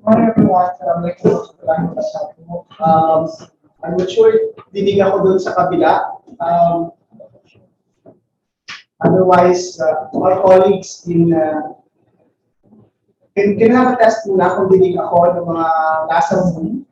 Morning everyone, like I'm not sure dinig ako doon sa kabila. Otherwise, our colleagues can have a test muna kung dinig ako ng mga nasa room.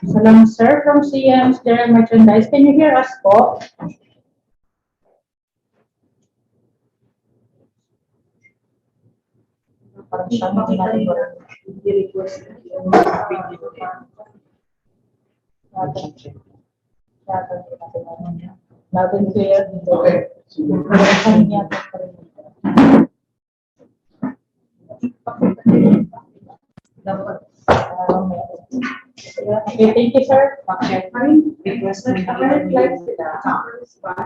Salam, sir, from CM's General Merchandise. Can you hear us po? Parang siya, hindi natin i-request yung video. Natin clear dito. Okay. Okay, thank you, sir.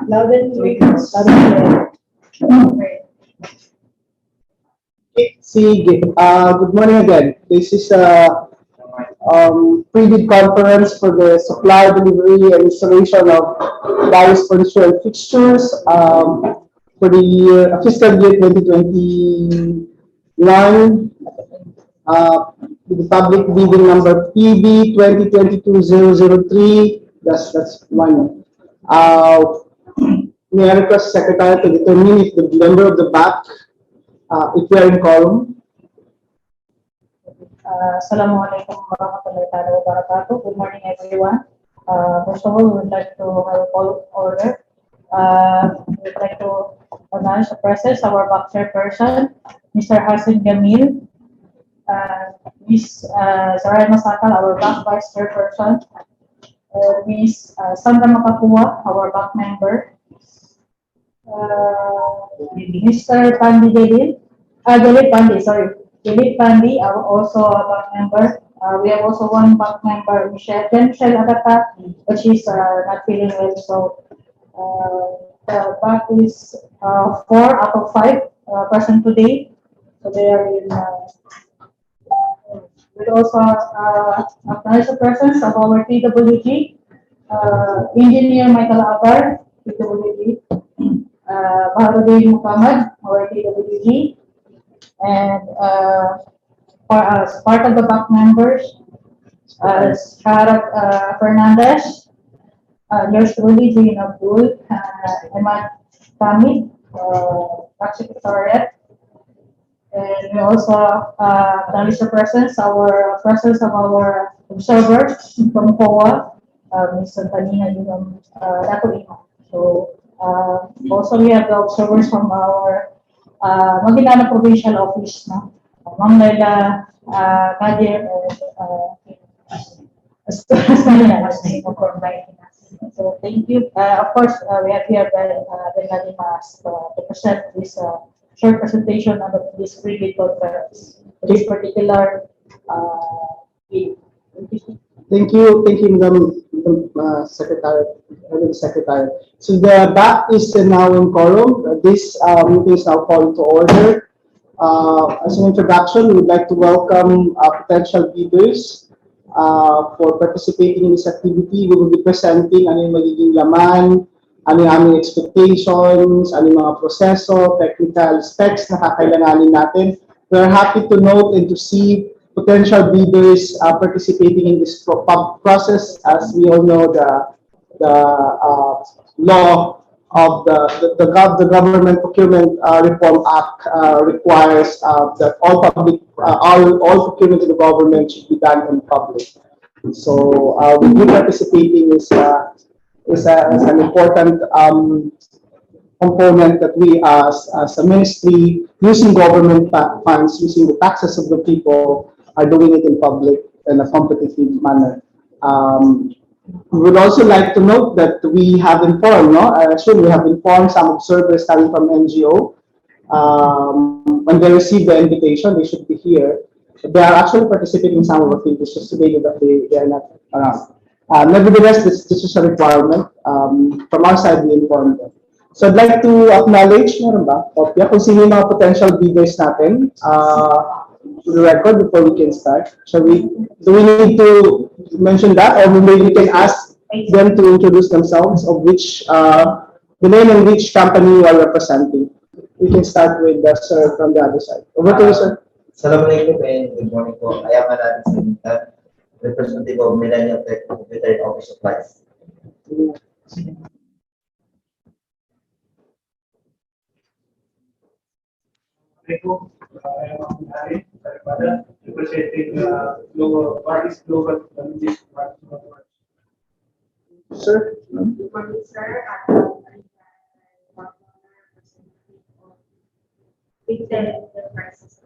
Loud and clear. Sige. Good morning again. This is a Prebid conference for the supply, delivery, and installation of various furniture and fixtures for the fiscal year 2021. The public bidding number PB 2022-003. That's one. May I request Secretary to determine if the member of the back, if we are in quorum. Assalamualaikum warahmatullahi wabarakatuh. Good morning, everyone. First of all, we would like to have a call order. We would like to announce the presence of our back chairperson, Mr. Hassan Jamil, Ms. Saray Masakal, our back vice chairperson, Ms. Sandra Makapua, our back member, Mr. Pandi Dilip Pandi, also a back member. We have also one back member, Michelle Agata, but she's not feeling well. So the back is 4 out of 5 present today. So they are in. We also acknowledge the presence of our TWG, Engineer Michael Abar, TWG, Baharuddin Muhammad, our TWG, and part of the back members, Sharat Fernandez, yours truly, Jean Abdul, Ahmad Tamid, Back Secretariat, and we also acknowledge the presence of our observers from COA, Ms. Santanina Datuino. So also we have the observers from our Maguindanao Provincial Office, no? Ma'am Laila Kadir, so thank you. Of course, we have here Ben Mas to present this short presentation on this Prebid conference. This particular bid. Thank you, Madam Secretary. So the back is now in quorum. This meeting is now called to order. As an introduction, we would like to welcome potential bidders for participating in this activity. We will be presenting ano yung magiging laman, ano yung aming expectations, ano yung mga proseso, technical specs na kakailanganin natin. We are happy to note and to see potential bidders participating in this process. As we all know, the law of the Government Procurement Reform Act requires that all procurement in the government should be done in public. So we participating is an important component that we as a ministry, using government funds, using the taxes of the people, are doing it in public in a competitive manner. We would also like to note that we have informed, we have informed some observers coming from NGO. When they receive the invitation, they should be here. They are actually participating in some of the things, just today that they are not around. Nevertheless, this is a requirement. From our side, we informed them. So I'd like to acknowledge, meron ba? Kung sino yung mga potential bidders natin. the record before we can start? Shall we? Do we need to mention that, or maybe we can ask them to introduce themselves, of which the name and which company you are representing? We can start with the sir from the other side. Over to you, sir. Assalamualaikum and good morning po. I am Aladdin Salintan, representative of Millennium Tech Veterinary Office Supplies. Assalamualaikum. I am Hari Daripada, representing Paris Global Logistics Department. Sir. Good morning, sir. I'm representative of Retail Enterprises.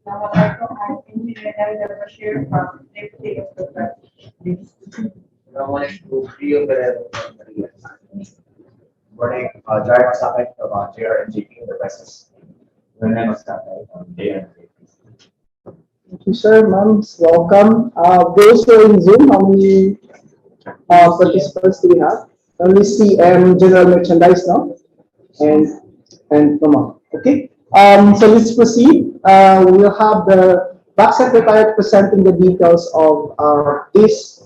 Assalamualaikum. I'm Engineer Bashir from Deputy of the Branch. Assalamualaikum. Rio Guerrero from Maria. Good morning, Jai Masakay from JRNGP Enterprises. My name is Sakay from JRNGP. Thank you, sir, ma'am. Welcome. Those who are in Zoom, how many participants do we have? Only CM General Merchandise now, and Mama. Okay. So let's proceed. We'll have the back secretary presenting the details of this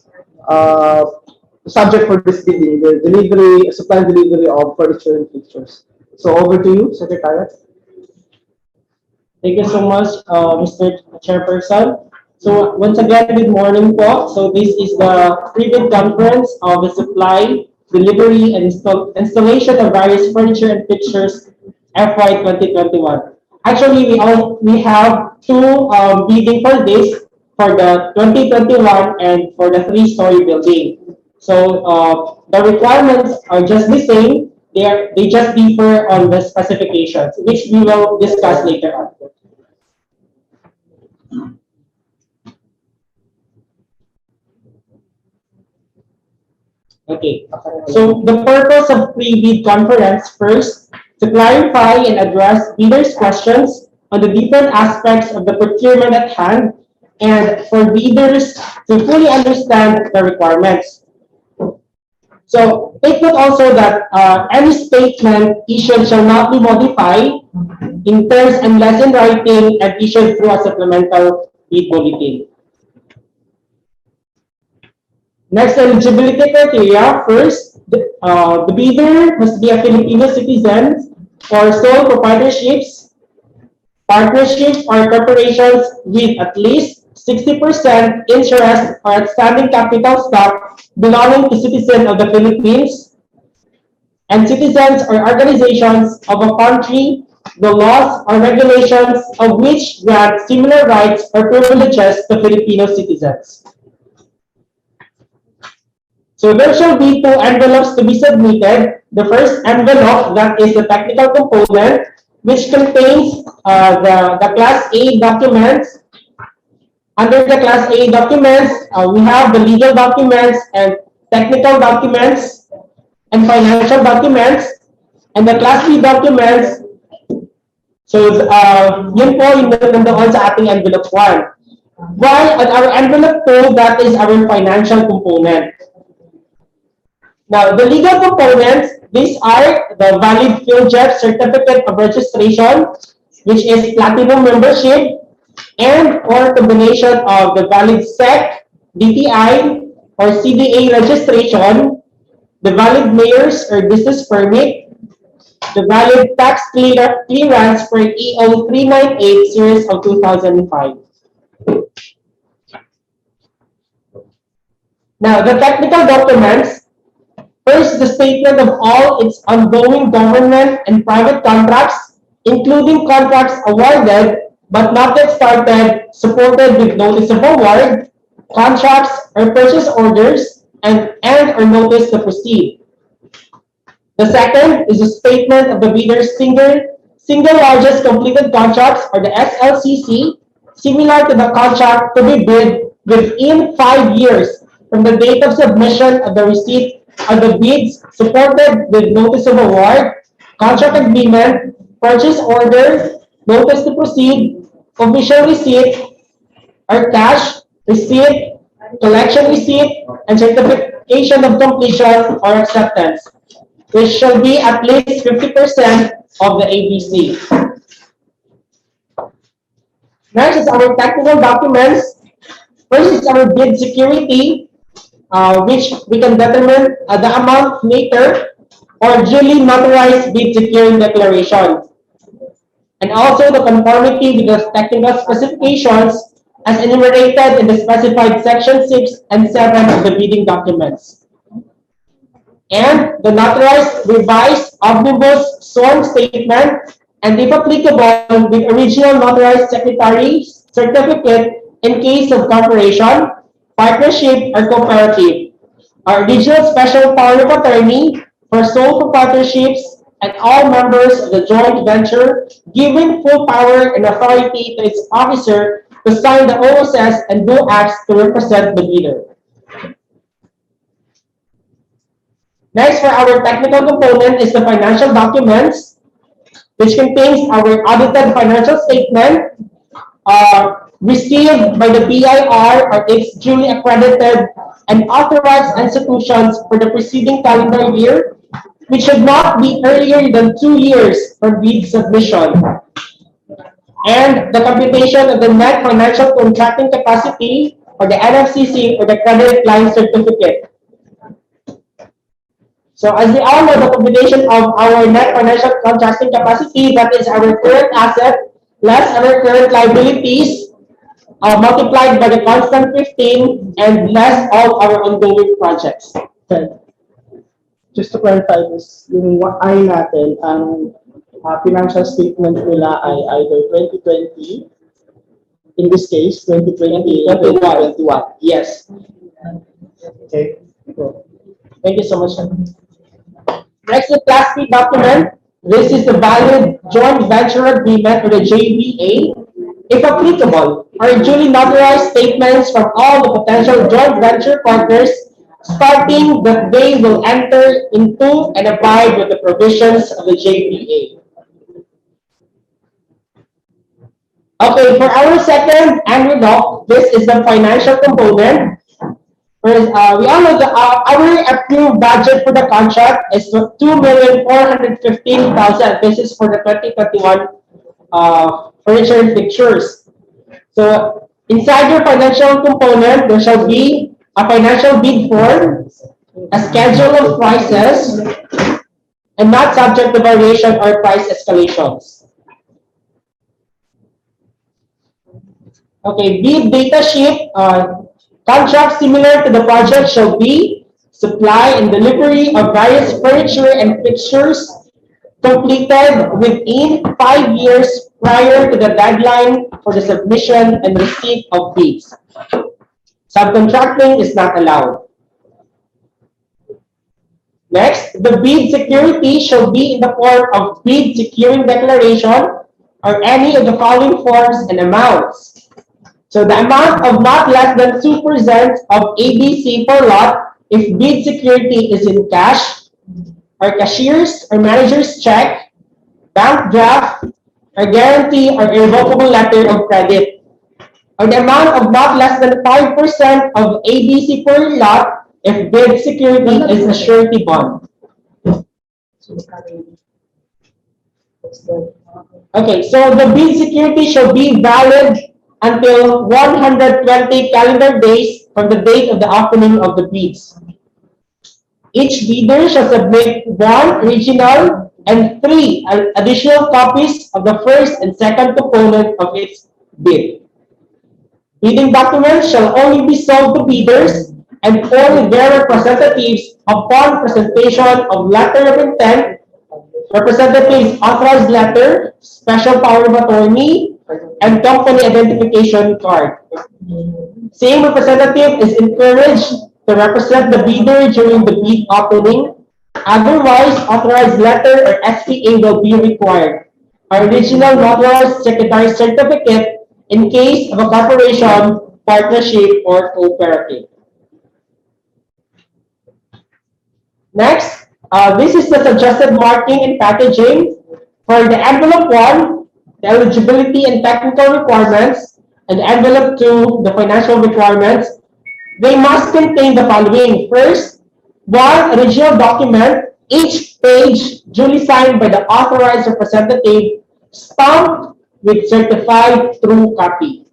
subject for this bidding, the delivery, supply and delivery of furniture and fixtures. So over to you, Secretary. Thank you so much, Mr. Chairperson. So once again, good morning po. So this is the Prebid conference of the supply, delivery, and installation of various furniture and fixtures FY 2021. Actually, we have two bidding for this, for the 2021 and for the three-story building. So the requirements are just the same. They just differ on the specifications, which we will discuss later on. Okay, so the purpose of pre-bid conference, first, to clarify and address bidders' questions on the different aspects of the procurement at hand, and for bidders to fully understand the requirements. So take note also that any statement issued shall not be modified in terms unless in writing and issued through a supplemental bid bulletin. Next, eligibility criteria. First, the bidder must be a Filipino citizen or sole proprietorships, partnerships, or corporations with at least 60% interest or outstanding capital stock belonging to citizens of the Philippines and citizens or organizations of a country, the laws or regulations of which grant similar rights or privileges to Filipino citizens. So there shall be two envelopes to be submitted. The first envelope, that is the technical component, which contains the Class A documents. Under the Class A documents, we have the legal documents and technical documents and financial documents. And the Class B documents, so yun po yung nandoon sa ating envelope 1. While on our envelope 2, that is our financial component. Now, the legal components, these are the valid PhilJEP certificate of registration, which is platinum membership, and or combination of the valid SEC, DTI, or CDA registration, the valid mayor's or business permit, the valid tax clearance for EO 398 series of 2005. Now, the technical documents. First, the statement of all its ongoing government and private contracts, including contracts awarded but not yet started, supported with notice of award, contracts or purchase orders, and or notice to proceed. The second is a statement of the bidder's single largest completed contracts, or the SLCC, similar to the contract to be bid within 5 years from the date of submission of the receipt of the bids, supported with notice of award, contract agreement, purchase order, notice to proceed, official receipt, or cash receipt, collection receipt, and certification of completion or acceptance, which shall be at least 50% of the ABC. Next is our technical documents. First is our bid security, which we can determine the amount later, or duly notarized bid securing declaration. And also the conformity with the technical specifications as enumerated in the specified section 6 and 7 of the bidding documents. And the notarized revised omnibus sworn statement, and if applicable, with original notarized secretary's certificate in case of corporation, partnership, or cooperative. Our original special power of attorney for sole proprietorships and all members of the joint venture, giving full power and authority to its officer to sign the OSS and do acts to represent the bidder. Next, for our technical component is the financial documents, which contains our audited financial statement received by the BIR or its duly accredited and authorized institutions for the preceding calendar year, which should not be earlier than 2 years from bid submission. And the computation of the net financial contracting capacity, or the NFCC, or the credit line certificate. So as we all know, the computation of our net financial contracting capacity, that is our current asset less our current liabilities, multiplied by the constant 15 and less all our ongoing projects. Okay. Just to clarify this, yung ay natin, ang financial statement nila ay either 2020, in this case, 2020, 2021. Yes. Okay. Thank you so much. Next, the Class B document. This is the valid joint venture agreement with the JVA. If applicable, are duly notarized statements from all the potential joint venture partners starting that they will enter into and abide with the provisions of the JVA. Okay, for our second envelope, this is the financial component. We all know that our approved budget for the contract is 2,415,000. This is for the 2021 furniture and fixtures. So inside your financial component, there shall be a financial bid form, a schedule of prices, and not subject to variation or price escalations. Okay, bid data sheet. Contracts similar to the project shall be supply and delivery of various furniture and fixtures completed within 5 years prior to the deadline for the submission and receipt of bids. Subcontracting is not allowed. Next, the bid security shall be in the form of bid securing declaration or any of the following forms and amounts. So the amount of not less than 2% of ABC per lot if bid security is in cash, or cashier's or manager's check, bank draft, or guarantee or irrevocable letter of credit. Or the amount of not less than 5% of ABC per lot if bid security is a surety bond. Okay, so the bid security shall be valid until 120 calendar days from the date of the opening of the bids. Each bidder shall submit 1 original and 3 additional copies of the first and second component of its bid. Bidding documents shall only be sold to bidders and only their representatives upon presentation of letter of intent, representative's authorized letter, special power of attorney, and company identification card. Same representative is encouraged to represent the bidder during the bid opening. Otherwise, authorized letter or SPA will be required. Original notarized secretary certificate in case of a corporation, partnership, or cooperative. Next, this is the suggested marking and packaging. For the envelope 1, the eligibility and technical requirements, and envelope 2, the financial requirements, they must contain the following. First, 1 original document, each page duly signed by the authorized representative, stamped with certified true copy.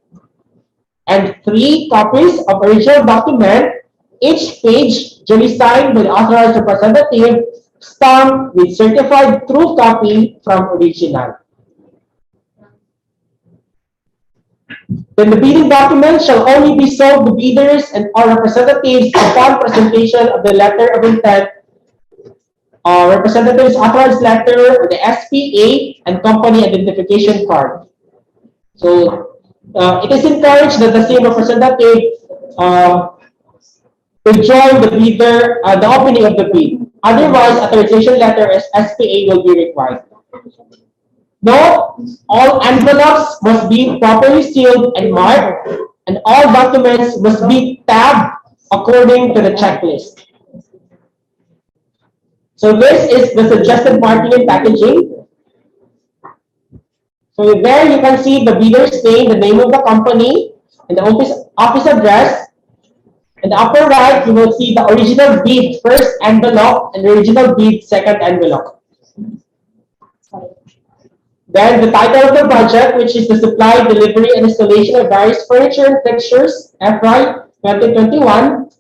And 3 copies of original document, each page duly signed by the authorized representative, stamped with certified true copy from original. Then the bidding document shall only be sold to bidders and all representatives upon presentation of the letter of intent, representative's authorized letter, or the SPA, and company identification card. So it is encouraged that the same representative will join the bidder, the opening of the bid. Otherwise, authorization letter as SPA will be required. Note, all envelopes must be properly sealed and marked, and all documents must be tabbed according to the checklist. So this is the suggested marking and packaging. So there you can see the bidder's name, the name of the company, and the office address. In the upper right, you will see the original bid first envelope and the original bid second envelope. Then the title of the project, which is the supply, delivery, and installation of various furniture and fixtures, FY 2021,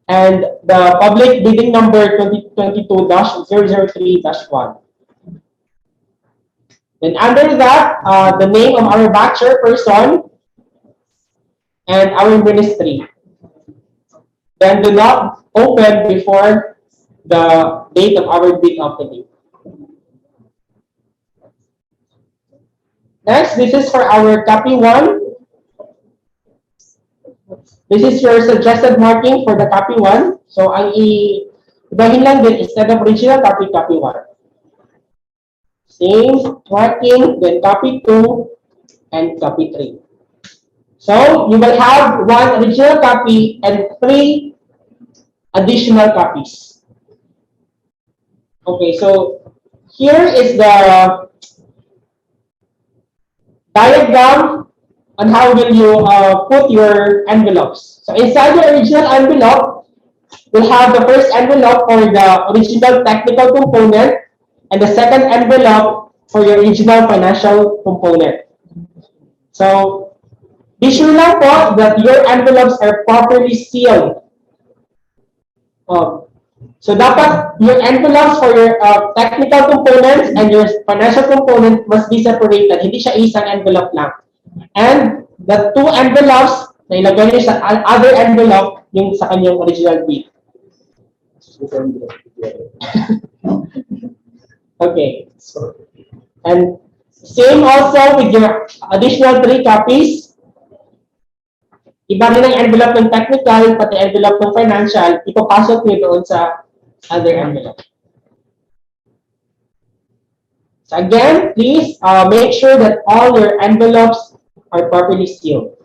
and the public bidding number 2022-003-1. Then under that, the name of our batcher person and our ministry. Then do not open before the date of our bid opening. Next, this is for our copy 1. This is your suggested marking for the copy 1. So, ang ibahin lang din, instead of original copy, copy 1. Same marking, then copy 2, and copy 3. So, you will have 1 original copy and 3 additional copies. Okay, so here is the diagram on how will you put your envelopes. So inside the original envelope, we'll have the first envelope for the original technical component and the second envelope for your original financial component. So be sure lang po that your envelopes are properly sealed. So dapat your envelopes for your technical components and your financial component must be separated. Hindi siya isang envelope lang. And the 2 envelopes na ilagay niyo sa other envelope yung sa kanyang original bid. Okay. And same also with your additional 3 copies. Iba rin ang envelope ng technical, pati envelope ng financial, ipapasok niyo doon sa other envelope. So again, please make sure that all your envelopes are properly sealed.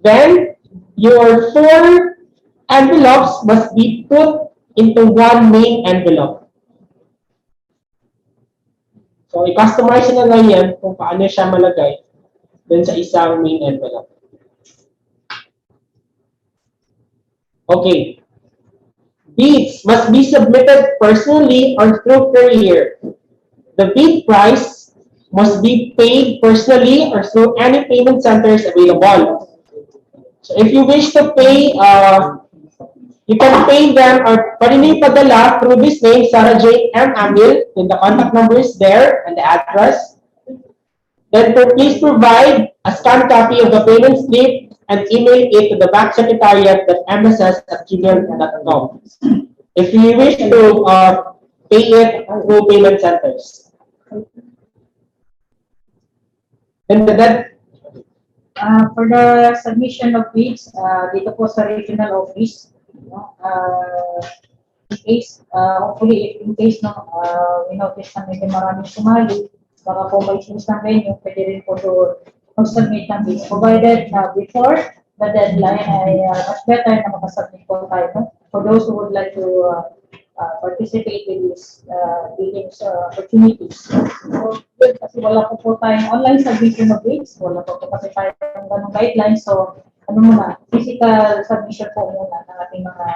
Then, your 4 envelopes must be put into 1 main envelope. So, i-customize na lang yan kung paano siya malagay dun sa isang main envelope. Okay. Bids must be submitted personally or through courier. The bid price must be paid personally or through any payment centers available. So, if you wish to pay, you can pay them or pwede nyo ipadala through this name, Sarah J. M. Amil, and the contact number is there and the address. Then please provide a scanned copy of the payment slip and email it to the bank secretariat at mss@gmail.com. If you wish to pay it through payment centers. And that For the submission of bids, dito po sa regional office, in case, hopefully, in case we notice na medyo maraming sumali, baka po may choose ng venue, pwede rin po to mag-submit ng bids. Provided before the deadline ay much better na makasubmit po tayo. No? For those who would like to participate in these bidding opportunities. So, kasi wala po tayong online submission of bids, wala po kasi tayong ganong guidelines. So, ano muna, physical submission po muna ng ating mga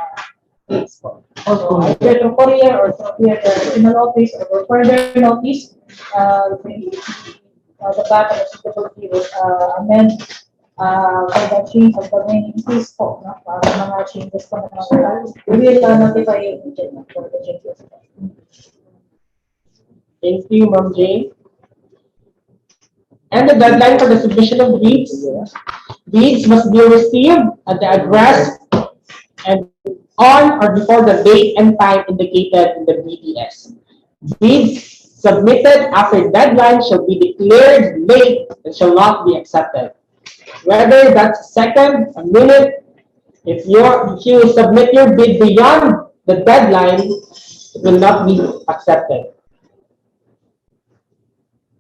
dates po. So, either through courier or through here the regional office or further notice, the back of the suitability will amend for the change of the main fees po, no? Para sa mga changes po na mga we will notify you for the changes. Thank you, Ma'am Jane. And the deadline for the submission of bids. Bids must be received at the address and on or before the date and time indicated in the BDS. Bids submitted after deadline shall be declared late and shall not be accepted. Whether that's a second, a minute, if you submit your bid beyond the deadline, it will not be accepted.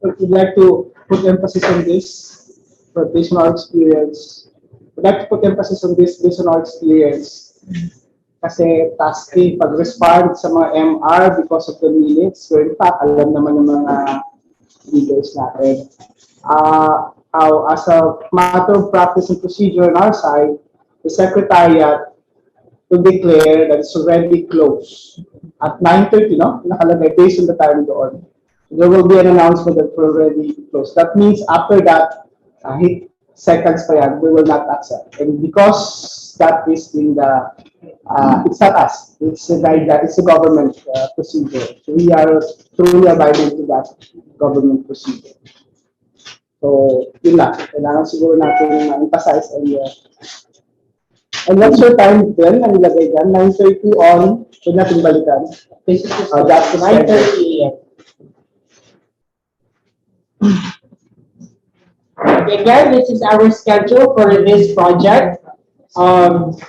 But we'd like to put emphasis on this, but based on our experience. We'd like to put emphasis on this based on our experience. Kasi tasky pag-respond sa mga MR because of the minutes. So in fact, alam naman ng mga leaders natin. As a matter of practice and procedure on our side, the Secretariat will declare that it's already closed. At 9:30, no? Nakalagay based on the time doon. There will be an announcement that we're already closed. That means after that, hit seconds pa yan, we will not accept. And because that is in the, it's not us, it's a government procedure. So we are truly abiding to that government procedure. So, yun lang. Kailangan siguro natin ma-emphasize and what's your time then? Ang ilagay dyan? 9:30 on, huwag natin balikan. That's 9:30 a.m. Again, this is our schedule for this project. The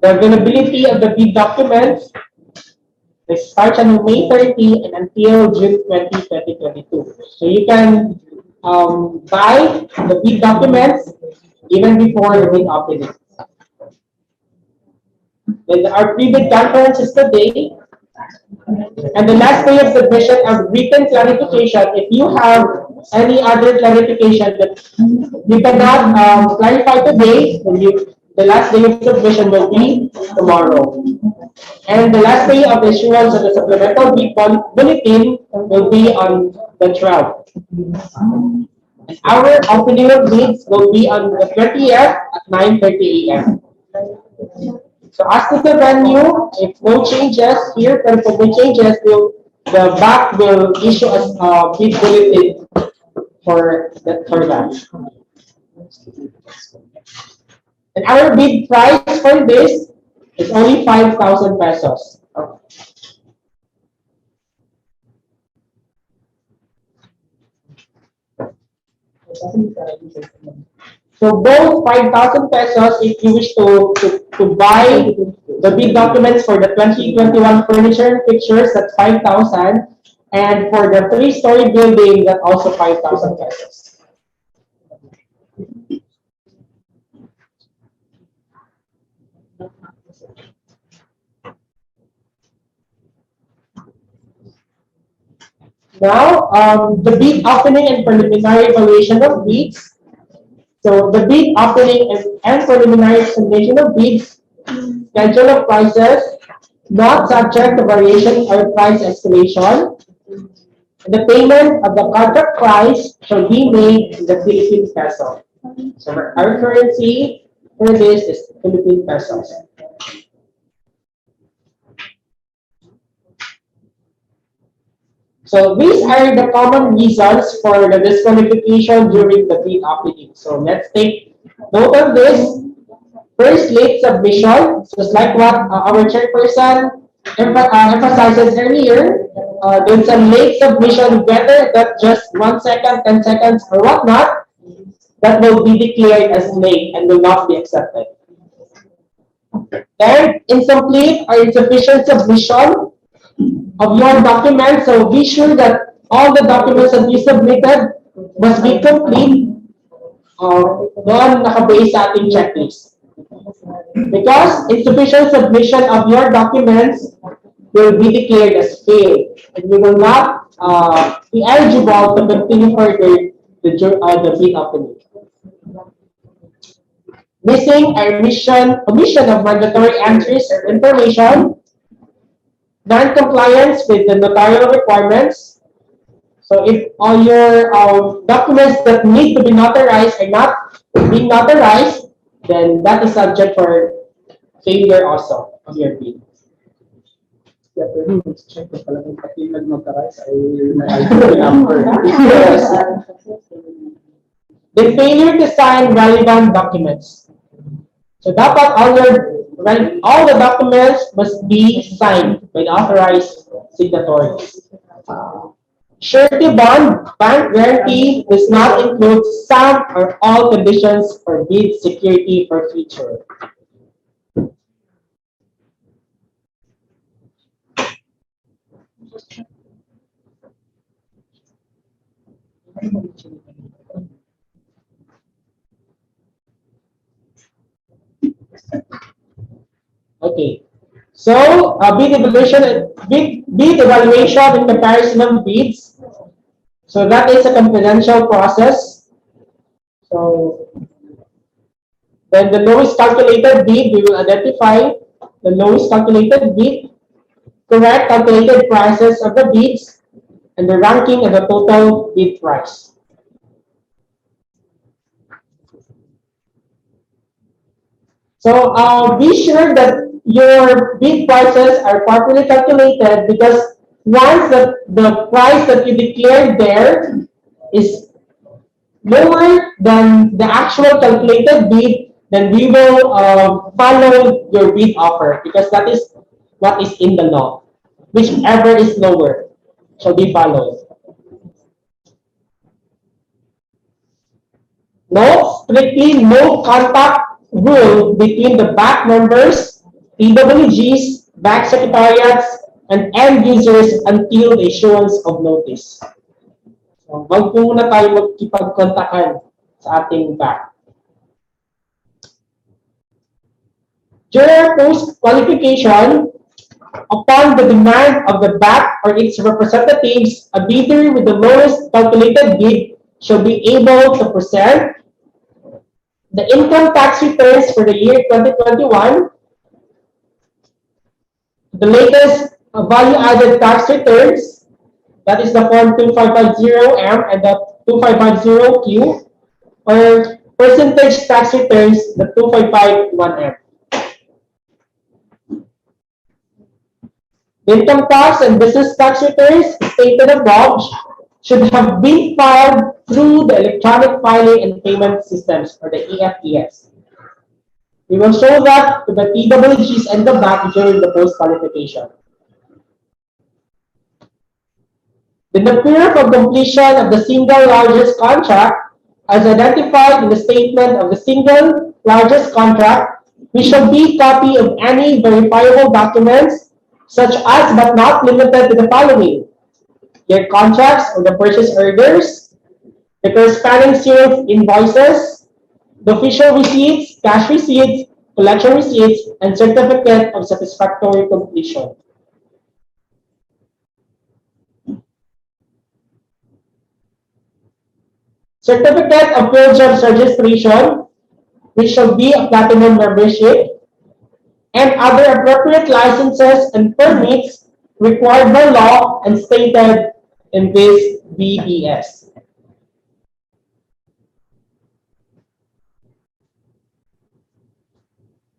availability of the bid documents starts on May 30 and until June 20, 2022. So you can buy the bid documents even before the bid opening. Then our pre-bid conference is today. And the last day of submission of written clarification, if you have any other clarification that you cannot clarify today, then the last day of submission will be tomorrow. And the last day of issuance of the supplemental bid bulletin will be on the 12th. And our opening of bids will be on the 30th at 9:30 a.m. So as to the venue, if no changes here, then for the changes, the back will issue a bid bulletin for that. And our bid price for this is only 5,000 pesos. So both 5,000 pesos if you wish to buy the bid documents for the 2021 furniture and fixtures, that's 5,000. And for the 3-story building, that's also 5,000 pesos. Now, the bid opening and preliminary evaluation of bids. So the bid opening and preliminary submission of bids, schedule of prices, not subject to variation or price escalation. The payment of the contract price shall be made in the Philippine peso. So our currency for this is Philippine pesos. So these are the common reasons for the disqualification during the bid opening. So let's take note of this. First, late submission. Just like what our chairperson emphasizes earlier, there's a late submission, whether that's just 1 second, 10 seconds, or whatnot, that will be declared as late and will not be accepted. Then, incomplete or insufficient submission of your documents. So be sure that all the documents that you submitted must be complete. Doon nakabase sa ating checklist. Because insufficient submission of your documents will be declared as failed, and you will not be eligible to continue further the bid opening. missing or omission of mandatory entries or information, non-compliance with the notarial requirements. So if all your documents that need to be notarized are not being notarized, then that is subject for failure also of your bid. Yeah, pero check ko pala kung pati nag-notarize ay may number. Yes. The failure to sign relevant documents. So dapat all the documents must be signed by the authorized signatories. Surety bond, bank guarantee does not include some or all conditions for bid security for future. Okay. So, bid evaluation and comparison of bids. So that is a confidential process. So then the lowest calculated bid, we will identify the lowest calculated bid, correct calculated prices of the bids, and the ranking of the total bid price. So be sure that your bid prices are properly calculated, because once the price that you declared there is lower than the actual calculated bid, then we will follow your bid offer, because that is what is in the law. Whichever is lower shall be followed. No, strictly no contact rule between the back members, PWGs, back secretariats, and end users until the issuance of notice. So, wag po muna tayo magkipag-kontakan sa ating back. During post-qualification, upon the demand of the back or its representatives, a bidder with the lowest calculated bid shall be able to present the income tax returns for the year 2021, the latest value-added tax returns, that is the form 2550M and the 2550Q, or percentage tax returns, the 2551M. Income tax and business tax returns stated above should have been filed through the electronic filing and payment systems, or the EFTS. We will show that to the PWGs and the back during the post-qualification. Then the proof of completion of the single largest contract, as identified in the statement of the single largest contract, we shall be copy of any verifiable documents, such as but not limited to the following: your contracts or the purchase orders, the corresponding sealed invoices, the official receipts, cash receipts, collection receipts, and certificate of satisfactory completion. Certificate of field jobs registration, which shall be a platinum membership, and other appropriate licenses and permits required by law and stated in this BBS.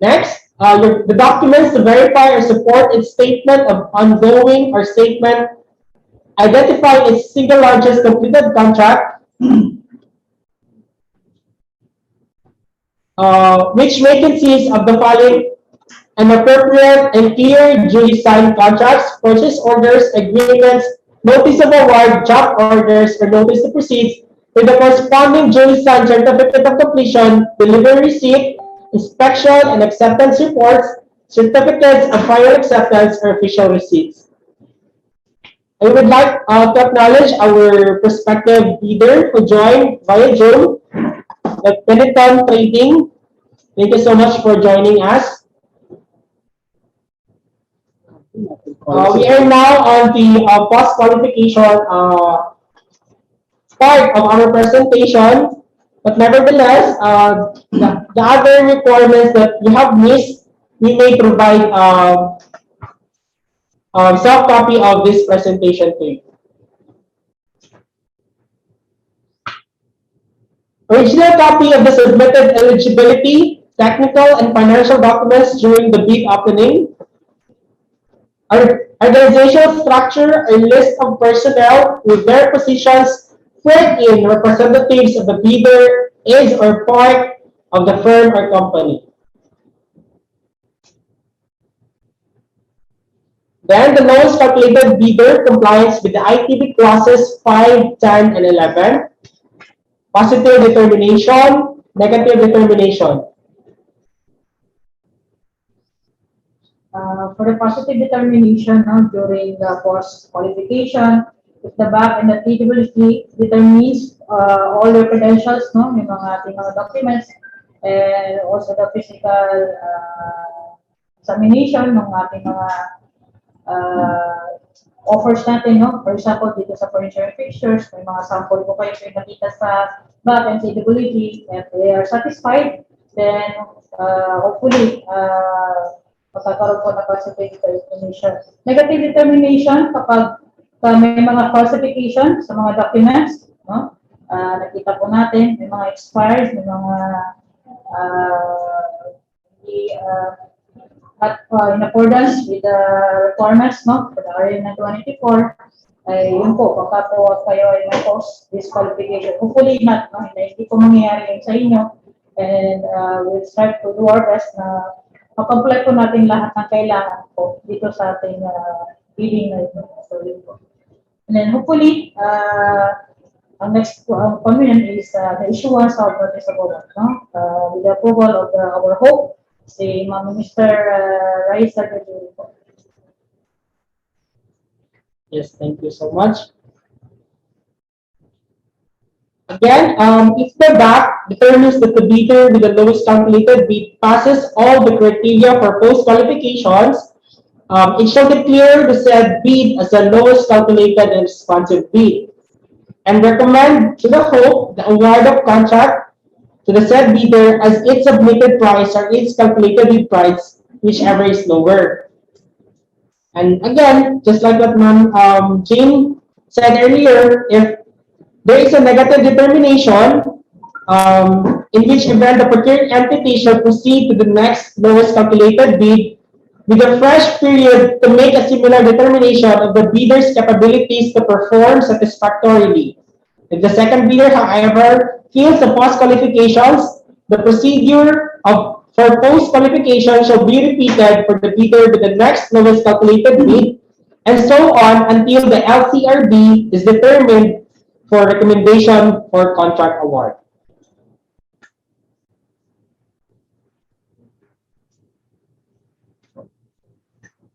Next, the documents to verify or support its statement of ongoing or statement identifying its single largest completed contract, which may consist of the following: an appropriate and clear duly signed contracts, purchase orders, agreements, notice of award, job orders, or notice to proceed, with the corresponding duly signed certificate of completion, delivery receipt, inspection and acceptance reports, certificates of final acceptance, or official receipts. I would like to acknowledge our prospective bidder who joined via Zoom, the Benetton Trading. Thank you so much for joining us. We are now on the post-qualification part of our presentation. But nevertheless, the other requirements that you have missed, we may provide soft copy of this presentation to you. Original copy of the submitted eligibility, technical, and financial documents during the bid opening. Organizational structure, a list of personnel with their positions wherein representatives of the bidder is or part of the firm or company. Then the lowest calculated bidder complies with the ITB clauses 5, 10, and 11. Positive determination, negative determination. For the positive determination, no, during the post qualification, if the BAC and the TWC determines all their credentials, no, yung mga ating mga documents, and also the physical examination ng ating mga offers natin, no? For example, dito sa furniture and fixtures, may mga sample ko kayo yung nakita sa BAC and TWC, and they are satisfied, then hopefully, magkakaroon po ng positive determination. Negative determination kapag may mga falsification sa mga documents, no? Nakita po natin, may mga expired, may mga in accordance with the requirements, no? For the RA 294, ay yun po, baka po kayo ay may-post disqualification. Hopefully not, no? Hindi po mangyayari yun sa inyo, and we'll start to do our best na makompleto po natin lahat ng kailangan po dito sa ating bidding na ito. And then hopefully, ang next communion is the issuance of notice of award, no? With the approval of our hope, si Mr. Raisa Gajuri po. Yes, thank you so much. Again, if the BAC determines that the bidder with the lowest calculated bid passes all the criteria for post-qualifications, it shall declare the said bid as the lowest calculated and responsive bid, and recommend to the hope the award of contract to the said bidder as its submitted price or its calculated bid price, whichever is lower. And again, just like what Ma'am Jane said earlier, if there is a negative determination, in which event the procured entity shall proceed to the next lowest calculated bid with a fresh period to make a similar determination of the bidder's capabilities to perform satisfactorily. If the second bidder, however, fails the post-qualifications, the procedure for post-qualification shall be repeated for the bidder with the next lowest calculated bid, and so on until the LCRB is determined for recommendation for contract award.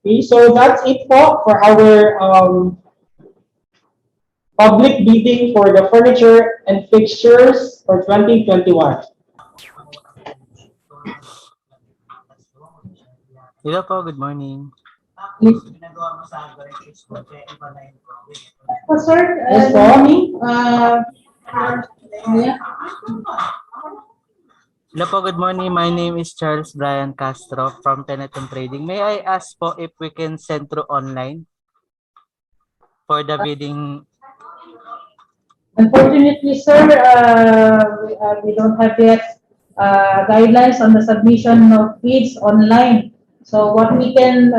Okay, so that's it po for our public bidding for the furniture and fixtures for 2021. Hello po, good morning. Sir, Yes, good morning. Yeah. Hello po, good morning. My name is Charles Brian Castro from Mssd-Barmm Trading. May I ask po if we can send through online for the bidding? Unfortunately, sir, we don't have yet guidelines on the submission of bids online. So what we can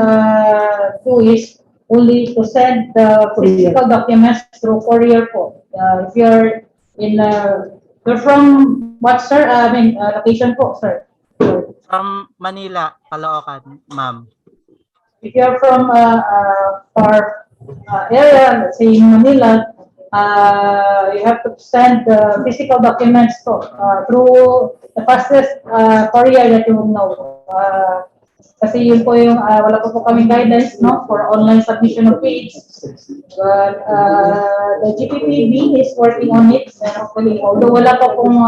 do is only to send the physical documents through courier po. If you're in, you're from what, sir? I mean, location po, sir. From Manila, Caloocan, ma'am. If you're from far area, let's say in Manila, you have to send the physical documents to, through the fastest courier that you know. Kasi yun po yung wala pa po kaming guidance, no, for online submission of bids. But the GPPB is working on it, and hopefully, although wala pa pong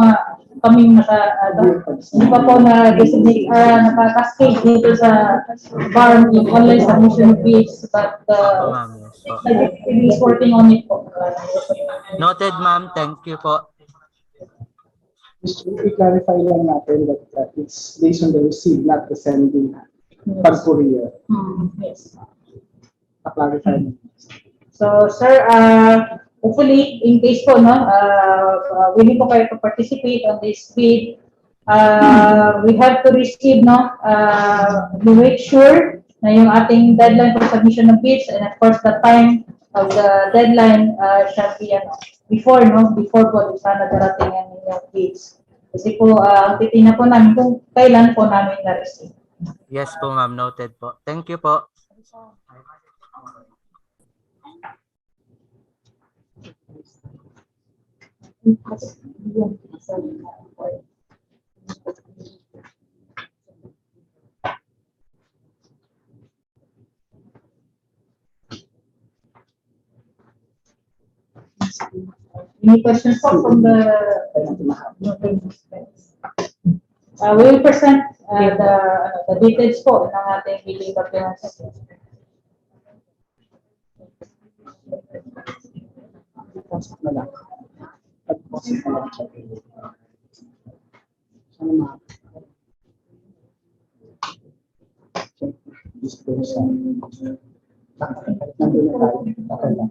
kaming hindi pa po na-designate, naka-cascade dito sa BARM yung online submission of bids, but the GPPB is working on it po. Noted, ma'am. Thank you po. Just i-clarify lang natin that it's based on the receipt, not the sending pag courier. Yes. Pa-clarify. So, sir, hopefully, in case po, no, willing po kayo to participate on this bid, we have to receive, no, we make sure na yung ating deadline for submission of bids, and of course, the time of the deadline shall be, before, no, before po, sana darating ang inyong bids. Kasi po, titingnan po namin kung kailan po namin na-receive. Yes po, ma'am. Noted po. Thank you po. Any questions po from the we will present the details po ng ating bidding documents. Pasok na lang. Pasok na lang. Sana ma- check disposal. Nandun na tayo. Okay lang.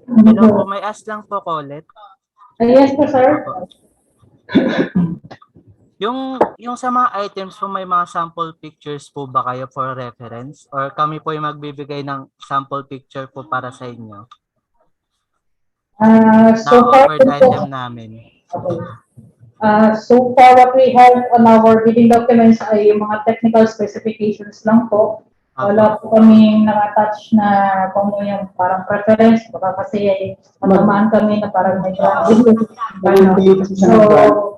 Hello po, may ask lang po ko ulit. Yes po, sir. Yung sa mga items po, may mga sample pictures po ba kayo for reference? Or kami po yung magbibigay ng sample picture po para sa inyo? So far, Na-offered item namin. okay. So far, what we have on our bidding documents ay yung mga technical specifications lang po. Wala po kaming naka-attach na kung ano yung parang preference, baka kasi matamaan kami na parang may branding. So,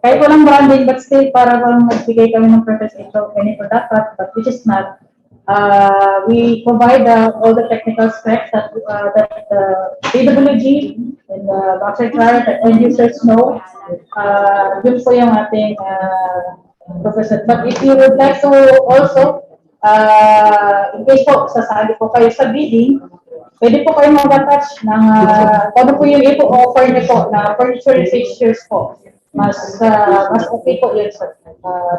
kahit walang branding, but still parang magbigay kami ng preference ito, any product, but which is not. We provide all the technical specs that PWG and the backside client that end users know. Yun po yung ating profession. But if you would like to also, in case po, sasali po kayo sa bidding, pwede po kayo mag-attach ng ano po yung ipo-offer niyo po na furniture and fixtures po. Mas okay po yun, sir.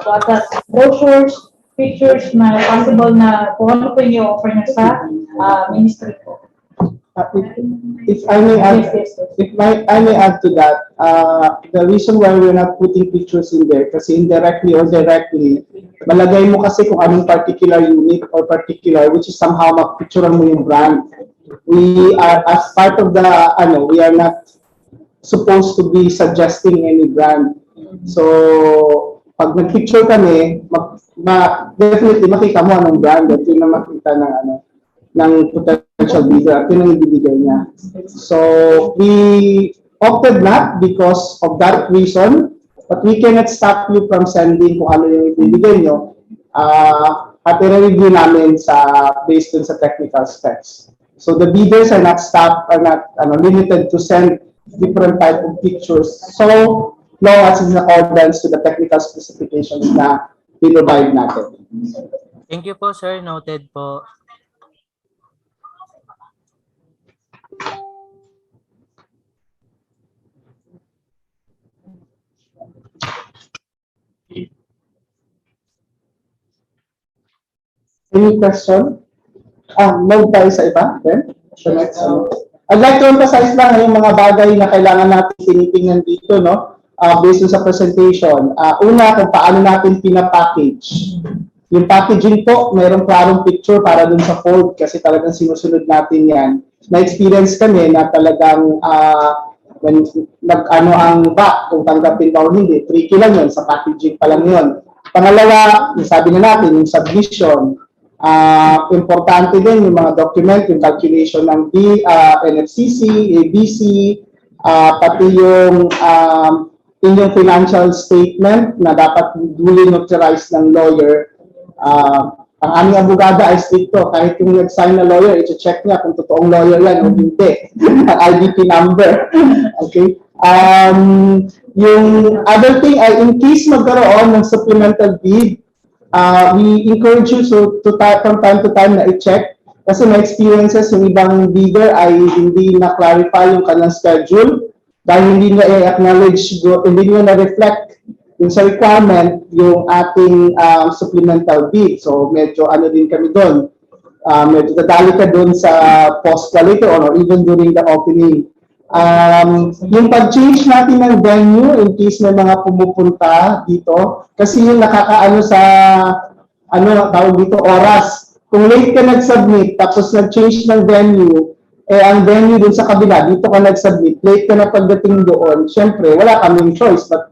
To attach brochures, pictures na possible na kung ano po yung offer niyo sa ministry po. If I may add, I may add to that, the reason why we're not putting pictures in there, kasi indirectly or directly, malagay mo kasi kung anong particular unit or particular, which is somehow mag-picturean mo yung brand. We are, as part of the, we are not supposed to be suggesting any brand. So, pag nag-picture kami, definitely makita mo anong brand at yun na makita ng potential bidder at yun ang ibibigay niya. So, we opted not because of that reason, but we cannot stop you from sending kung ano yung ibibigay nyo. At i-review namin based dun sa technical specs. So, the bidders are not limited to send different type of pictures. So, long as it's in accordance to the technical specifications na i-provide natin. Thank you po, sir. Noted po. Any question? Move tayo sa iba, then? The next, I'd like to emphasize lang yung mga bagay na kailangan natin tinitingnan dito, no? Based sa presentation. Una, kung paano natin pinapackage. Yung packaging po, mayroong klarong picture para dun sa fold kasi talagang sinusunod natin yan. Na-experience kami na talagang when ang back, kung tanggapin ba o hindi, tricky lang yun, sa packaging pa lang yun. Pangalawa, sabi na natin, yung submission. Importante din yung mga document, yung calculation ng NFCC, ABC, pati yung inyong financial statement na dapat duly notarized ng lawyer. Ang aming abogada ay stricto, kahit yung nag-sign na lawyer, i-check niya kung totoong lawyer yan o hindi. Ang IDP number. Okay? Yung other thing ay in case magkaroon ng supplemental bid, we encourage you from time to time na i-check Kasi may experiences yung ibang bidder ay hindi na-clarify yung kanilang schedule dahil hindi nila i-acknowledge, hindi nila na-reflect yung sa requirement yung ating supplemental bid. So medyo ano din kami doon. Medyo dadali ka doon sa post-quality or even during the opening. Yung pag-change natin ng venue in case may mga pumupunta dito, kasi yung nakakaano sa tawag dito, oras. Kung late ka nag-submit, tapos nag-change ng venue, ang venue dun sa kabila, dito ka nag-submit, late ka na pagdating doon, syempre, wala kaming choice but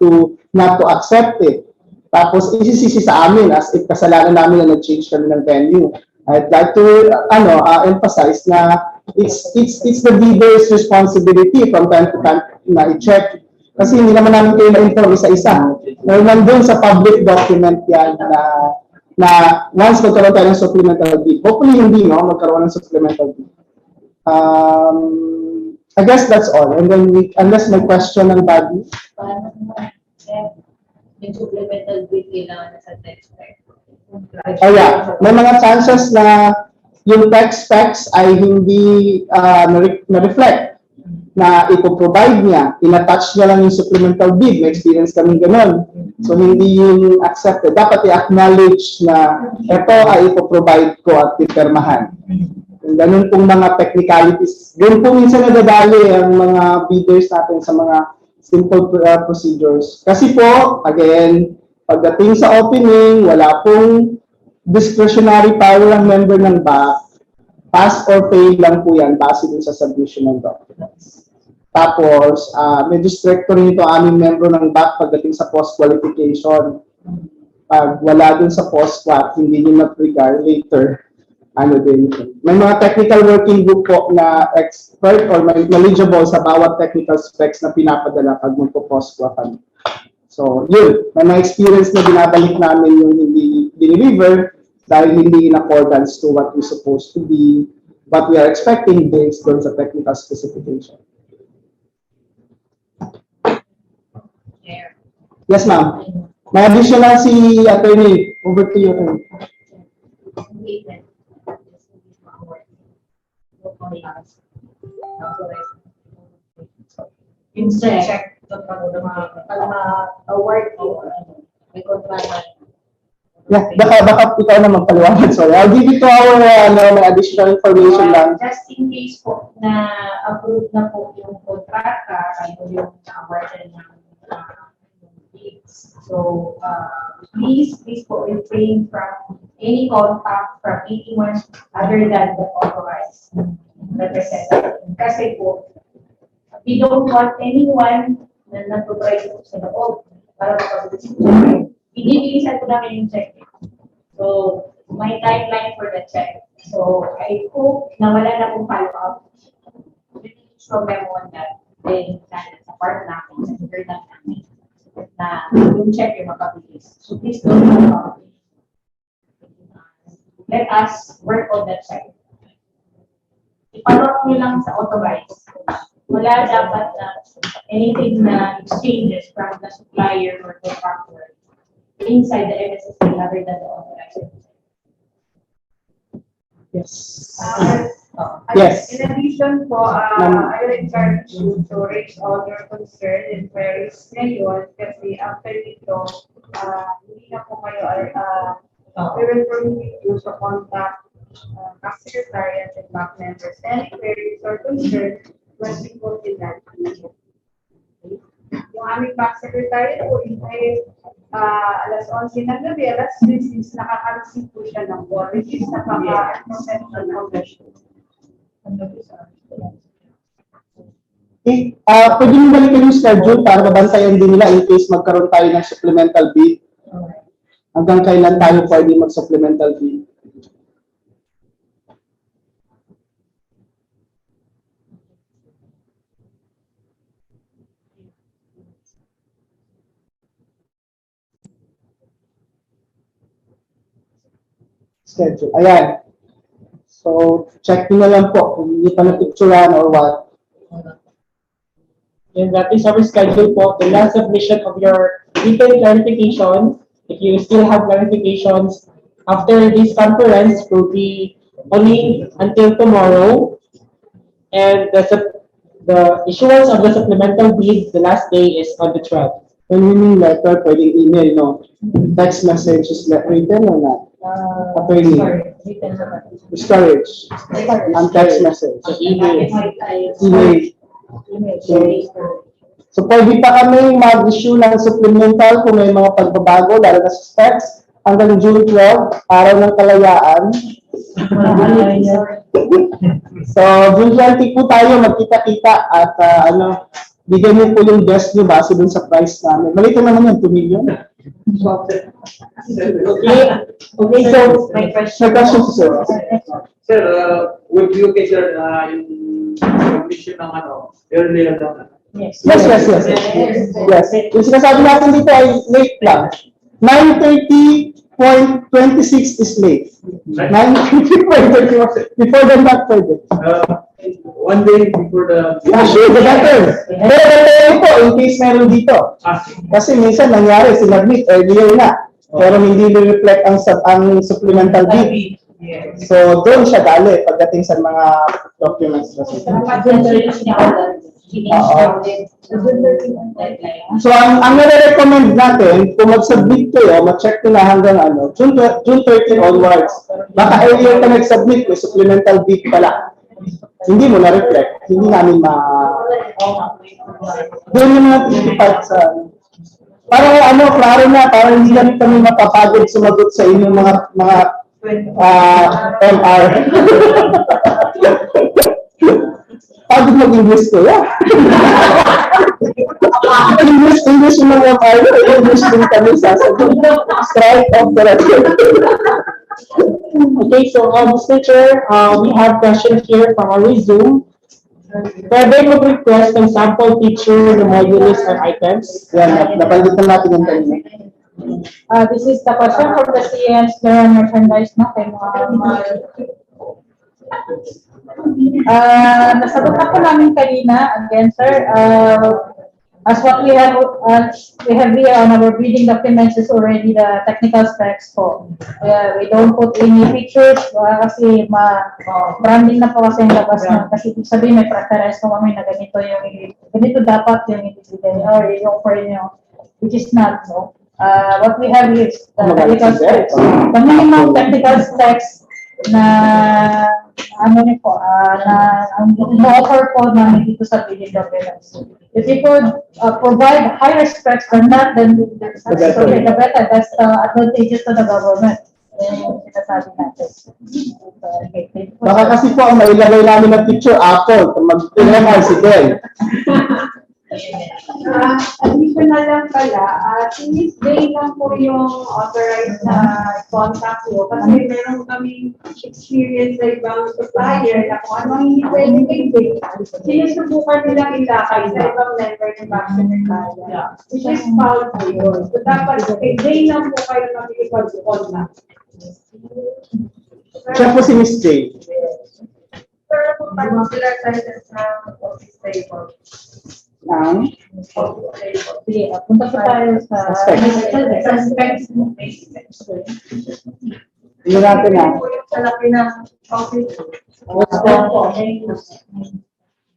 not to accept it. Tapos, isisisi sa amin as if kasalanan namin na nag-change kami ng venue. I'd like to emphasize na it's the bidder's responsibility from time to time na i-check. Kasi hindi naman namin kayo na-inform isa-isa. Nandun sa public document yan na once magkaroon tayo ng supplemental bid. Hopefully hindi, no? Magkaroon ng supplemental bid. I guess that's all. And then, unless may question ng body. Yung supplemental bid kailangan sa text spec. Oh yeah, may mga chances na yung text specs ay hindi na-reflect na ipoprovide niya, in-attach niya lang yung supplemental bid. May experience kami ganun. So, hindi yung accepted. Dapat i-acknowledge na ito ay ipoprovide ko at pipirmahan. Ganun pong mga technicalities. Ganun po minsan nadadali ang mga bidders natin sa mga simple procedures. Kasi po, again, pagdating sa opening, wala pong discretionary power ng member ng BAC. Pass or fail lang po yan base din sa submission ng documents. Tapos, medyo stricto rin ito aming membro ng BAC pagdating sa post-qualification. Pag wala dun sa post-qual, hindi nyo na-trigger later. May mga technical working group po na expert or knowledgeable sa bawat technical specs na pinapadala pag magpo-post-qual kami. So, yun. May mga experience na binabalik namin yung hindi deliver dahil hindi in accordance to what we're supposed to be, what we are expecting based on sa technical specification. Yes, ma'am. May additional si attorney. Over to you. Check award ko, may kontrata. Yeah, baka ikaw na magpaliwanag. Sorry. I'll give it to our may additional information lang. Just in case po na approve na po yung kontrata, kayo yung awarded ng bids. So, please po refrain from any contact from anyone other than the authorized representative. Kasi po, we don't want anyone na nag-provide po sa loob para makapag-decide. Binibilisan ko namin yung check. So, may timeline for the check. So, I hope na wala na pong follow-up. So, memo on that. Then, sa part namin, sa figure namin, na yung check yung makabilis. So, please don't follow-up. Let us work on that check. I-follow-up nyo lang sa authorized. Wala dapat na anything na exchanges from the supplier or contractor inside the MSSP other than the authorized. Yes. Yes. Yes. In addition po, I will encourage you to raise all your concern and queries ngayon kasi after nito, hindi na po kayo, we will permit you to contact back secretariat and back members. Any queries or concern must be put in that email. Yung aming back secretariat po, alas 11 ng gabi, alas 10 is nakaka-receive po siya ng call, which is nakaka-exception profession. Pwede nyo balikan yung schedule para mabantayan din nila in case magkaroon tayo ng supplemental bid. Hanggang kailan tayo pwede mag-supplemental bid. Schedule. Ayan. So, check nyo na lang po kung hindi pa na-picturean or what. And that is our schedule po. The last submission of your detailed clarification. If you still have clarifications after this conference, will be only until tomorrow. And the issuance of the supplemental bid, the last day is on the 12th. When you mean letter, pwedeng email, no? Text message is written or not? Attorney. Sorry, written naman. Storage. And text message. So email. Email. So pwede pa kami mag-issue ng supplemental kung may mga pagbabago, lalo na sa specs, hanggang June 12, araw ng kalayaan. So June 20 po tayo magkita-kita at bigyan niyo po yung best niyo base dun sa price namin. Malito naman yun, 2 million. Okay. Okay, so May May question, sir. Sir, would you consider yung submission ng earlier than Yes. Yes. Yung sinasabi natin dito ay late lang. 9:30.26 is late. 9:30.26. Before the not pwede. one day before the... Yeah, sure, the better. Pero better ito, in case meron dito. Kasi minsan nangyari, sinabit earlier na. Pero hindi reflect ang supplemental bid. So, doon siya dali pagdating sa mga documents. So, ang nare-recommend natin, kung mag-submit kayo, mag-check nyo na hanggang June 30 onwards. Baka earlier ka nag-submit, may supplemental bid pala. Hindi mo na-reflect, hindi namin doon yung mga titipad sa... Parang klaro na, parang hindi kami mapapagod sumagot sa inyong mga MR. Pagod mag-English ko, yeah. English yung mga MR, English din kami sasagot. Strike off the record. okay, so Mr. Chair, we have questions here from our Zoom. Pwede mag-request ng sample picture ng modules or items. Yan, nabanggit na natin yung kanina. This is the question from the CN's Clear Merchandise na kay nasagot na po namin kanina, again sir, as what we have here on our bidding documents is already the technical specs po. We don't put any pictures kasi branding na po kasi yung labas na. Kasi ibig sabihin may preference po kami na ganito dapat yung ibigay or yung offer nyo, which is not, no? What we have is the technical specs. The minimum technical specs na offer po namin dito sa bidding documents. If you could provide higher specs than that, then that's actually the better. That's the advantages to the government. Sinasabi natin. Okay. Baka kasi po ang mailagay namin ng picture Apple, mag-pinamay si Dell. Additional lang pala, si Miss Day lang po yung authorized na contact ko kasi meron kaming experience sa ibang supplier na kung ano hindi pwede kay Day. Sinusubukan nilang ilakay sa ibang member ng Vaccine Kaya, which is foul po yun. So dapat kay Day lang po kayo makikipag-contact. Siya po si Miss J. Pero kung paano sila sa office table. Sige, punta po tayo sa Specs. Hindi natin na. Sa laki ng office.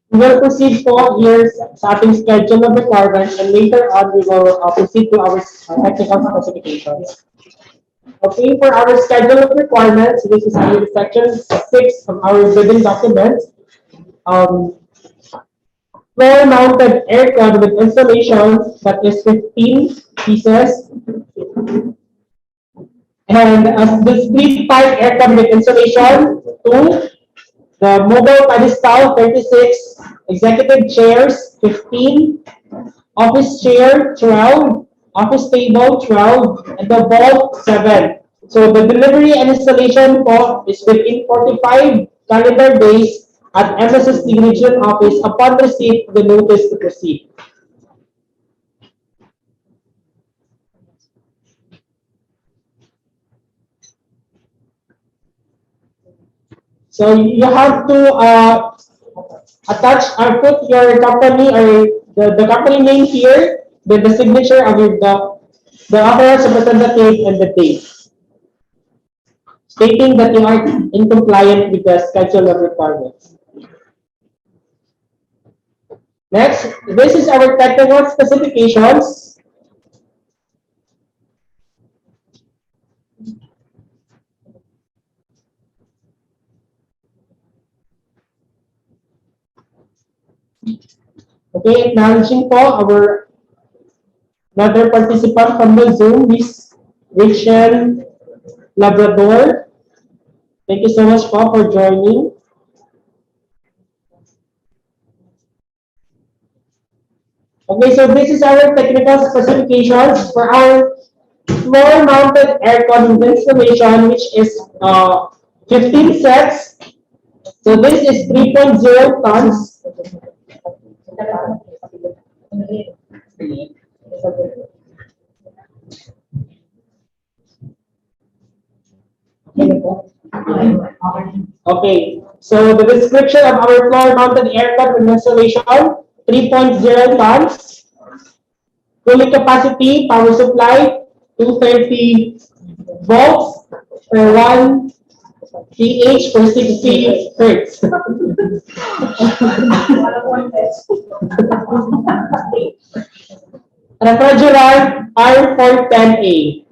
We will proceed po here sa ating schedule of requirements and later on we will proceed to our technical specifications. Okay, for our schedule of requirements, this is under section 6 of our bidding documents. Floor-mounted aircon with installation that is 15 pieces. And the split pipe aircon with installation 2. The mobile pedestal 36. Executive chairs 15. Office chair 12. Office table 12. And the vault 7. So the delivery and installation po is within 45 calendar days at Mssd Region Office upon receipt of the notice to proceed. So you have to attach or put your company or the company name here with the signature of the authorized representative and the date. stating that you are in compliance with the schedule of requirements. Next, this is our technical specifications. Okay, acknowledging po our another participant from the Zoom, Miss Rachel Labrador. Thank you so much po for joining. Okay, so this is our technical specifications for our floor-mounted aircon installation, which is 15 sets. So this is 3.0 tons. Okay, so the description of our floor-mounted aircon installation, 3.0 tons. Cooling capacity, power supply, 230 volts per 1 pH per 60 hertz. Refrigerant R410A.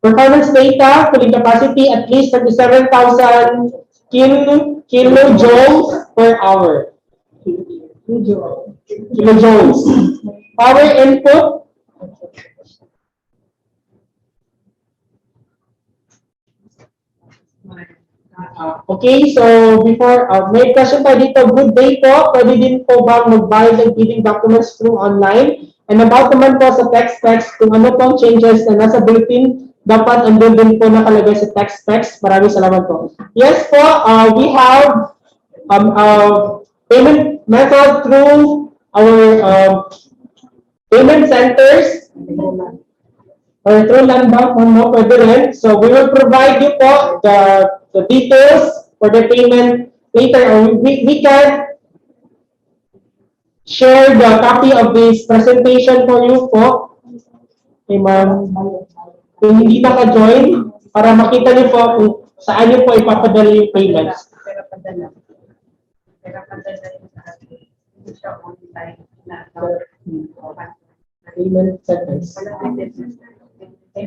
Performance data, cooling capacity at least 37,000 kilojoules per hour. Kilojoules. Power input. Okay, so before, may question pa dito, good day po, pwede din po ba mag-bayad ng bidding documents through online? And about naman po sa text, kung ano pong changes na nasa bulletin, dapat andun din po nakalagay sa text. Maraming salamat po. Yes po, we have payment method through our payment centers or through land bank pwede rin. So we will provide you po the details for the payment later, or we can share the copy of this presentation for you po. Okay, ma'am. Kung hindi naka-join, para makita niyo po kung saan niyo po ipapadala yung payments. Payment centers.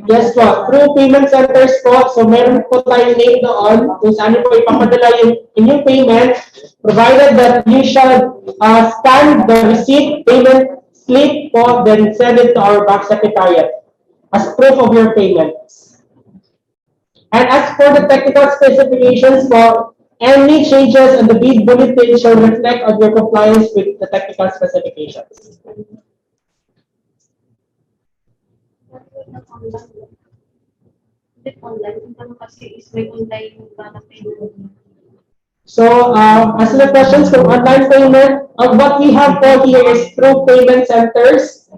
Yes po, through payment centers po, so meron po tayong name doon kung saan po ipapadala yung inyong payment, provided that you should scan the receipt payment slip po, then send it to our bank secretariat as proof of your payments. And as for the technical specifications po, any changes in the bid bulletin shall reflect on your compliance with the technical specifications. So, as the questions from online payment, what we have for here is through payment centers.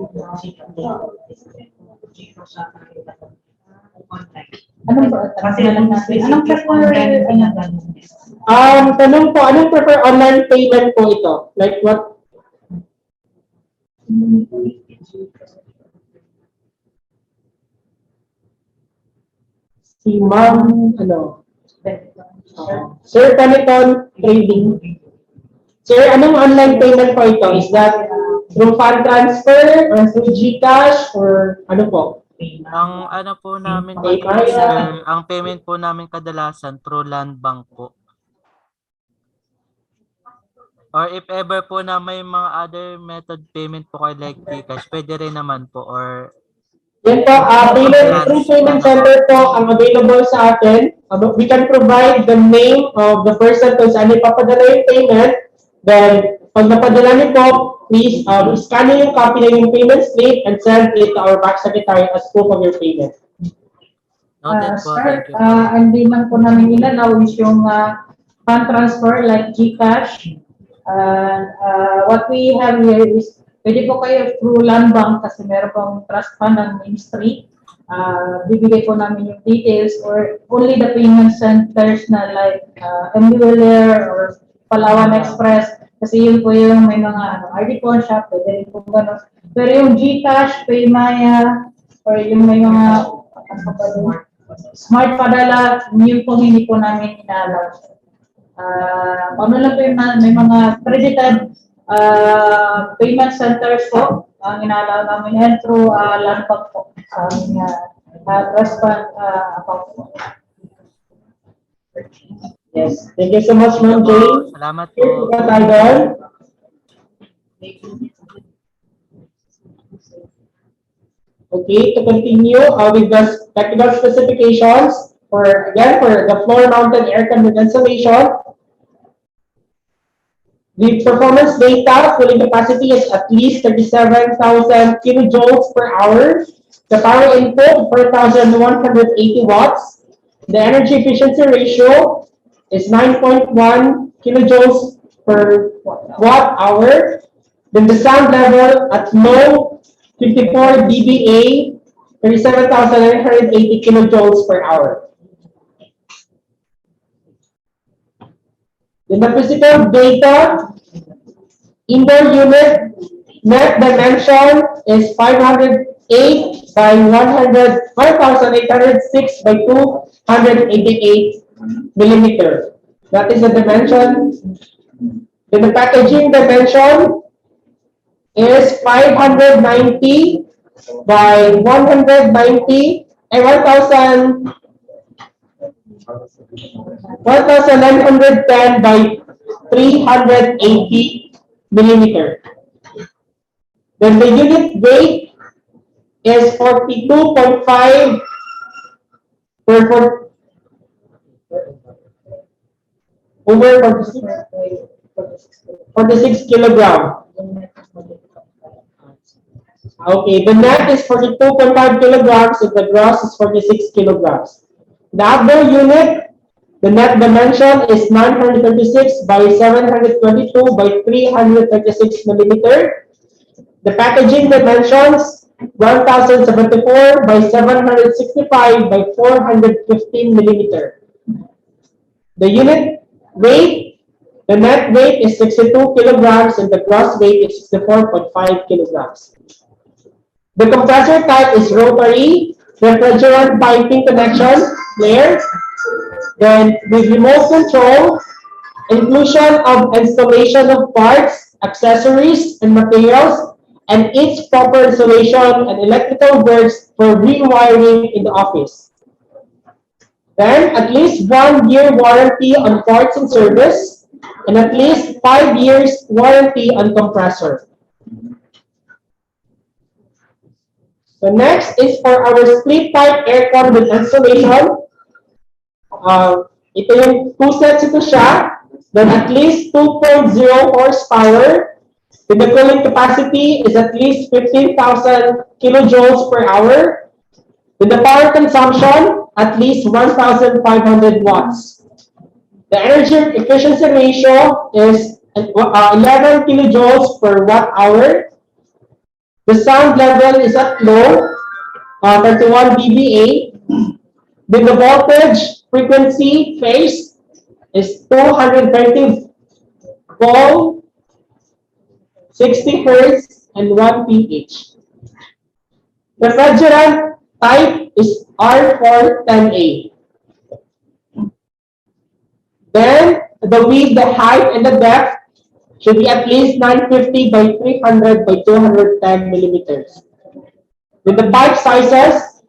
Tanong po, anong prefer online payment po ito? Like what? Si Ma'am, Sir Paniton Trading. Sir, anong online payment po ito? Is that through fund transfer or through GCash or ano po? Ang ano po namin Okay, dito, sir, ang payment po namin kadalasan through land bank po. Or if ever po na may mga other method payment po kayo like GCash, pwede rin naman po. Or yan po, through payment center po ang available sa atin. We can provide the name of the person kung saan ipapadala yung payment. Then, pag napadala niyo po, please scan yung copy ng yung payment slip and send it to our bank secretary as proof of your payment. noted po, Sir, thank you po. hindi man po namin inalaw is yung fund transfer like GCash. What we have here is, pwede po kayo through land bank kasi meron pong trust fund ng ministry. Bibigay po namin yung details, or only the payment centers na like MDWL or Palawan Express. Kasi yun po yung may mga ID pawn shop, pwede rin po gano'n. Pero yung GCash, Paymaya, or yung may mga smart padala, yun po hindi po namin inaalam. Ano lang po yung may mga credited payment centers po, ang inaalala namin yan through land bank po, sa aming trust fund account po. Yes, thank you so much, Ma'am Jane. Salamat po. Idol. Okay, to continue with the technical specifications for the floor-mounted air conditioner installation. The performance data cooling capacity is at least 37,000 kilojoules per hour. The power input 4,180 watts. The energy efficiency ratio is 9.1 kilojoules per watt hour. Then the sound level at low 54 dBA, 37,980 kilojoules per hour. Then the physical data, indoor unit net dimension is 508 by 5,806 by 288 millimeter. That is the dimension. Then the packaging dimension is 590 by 190 and 1,910 by 380 millimeter. Then the unit weight is 42.5 per over 46 kilogram. Okay, the net is 42.5 kilograms and the gross is 46 kilograms. The outdoor unit, the net dimension is 936 by 722 by 336 millimeter. The packaging dimensions 1074 by 765 by 415 millimeter. The unit weight, the net weight is 62 kilograms and the gross weight is 64.5 kilograms. The compressor type is rotary, refrigerant piping connection, layer. Then with remote control, inclusion of installation of parts, accessories, and materials, and its proper installation and electrical works for rewiring in the office. Then at least 1 year warranty on parts and service, and at least 5 years warranty on compressor. The next is for our split type aircon with installation. Ito yung 2 sets ito siya. Then at least 2.0 horsepower. Then the cooling capacity is at least 15,000 kilojoules per hour. Then the power consumption at least 1,500 watts. The energy efficiency ratio is 11 kilojoules per watt hour. The sound level is at low, 31 dBA. Then the voltage, frequency, phase is 230 volt, 60 hertz, and 1 pH. The refrigerant type is R410A. Then the width, the height, and the depth should be at least 950 by 300 by 210 millimeters. With the pipe sizes,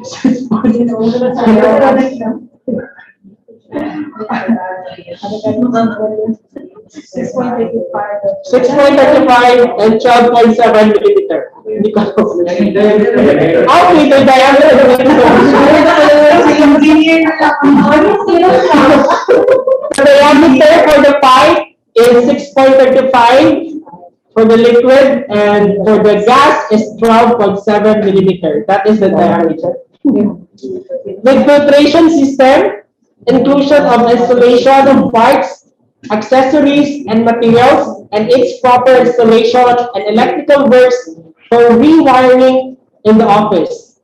Six point 6.35 and 12.7 millimeter. Okay, the diameter. The diameter for the pipe is 6.35 for the liquid, and for the gas is 12.7 millimeter. That is the diameter. The filtration system, inclusion of installation of parts, accessories, and materials, and its proper installation and electrical works for rewiring in the office.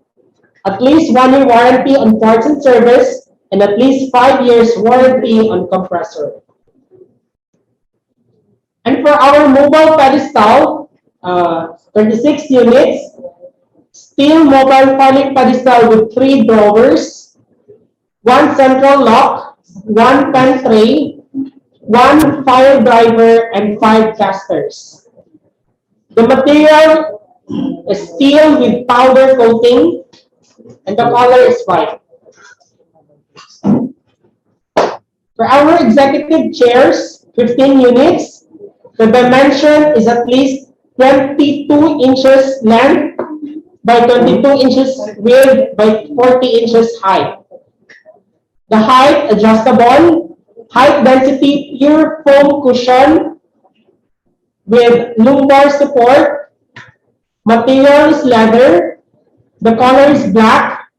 At least 1 year warranty on parts and service, and at least 5 years warranty on compressor. And for our mobile pedestal, 26 units, steel mobile filing pedestal with 3 drawers, 1 central lock, 1 pen tray, 1 file driver, and 5 casters. The material is steel with powder coating, and the color is white. For our executive chairs, 15 units, the dimension is at least 22 inches length by 22 inches width by 40 inches height. The height adjustable, height density pure foam cushion with lumbar support. Material is leather. The color is black.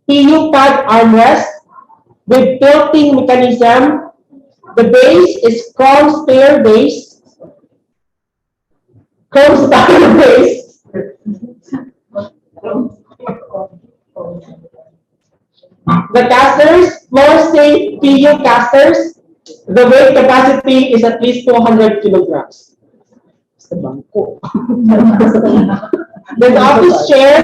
PU pad armrest with tilting mechanism. The base is chrome stair base. Chrome stair base. The casters, floor safe PU casters. The weight capacity is at least 200 kilograms. The office chair,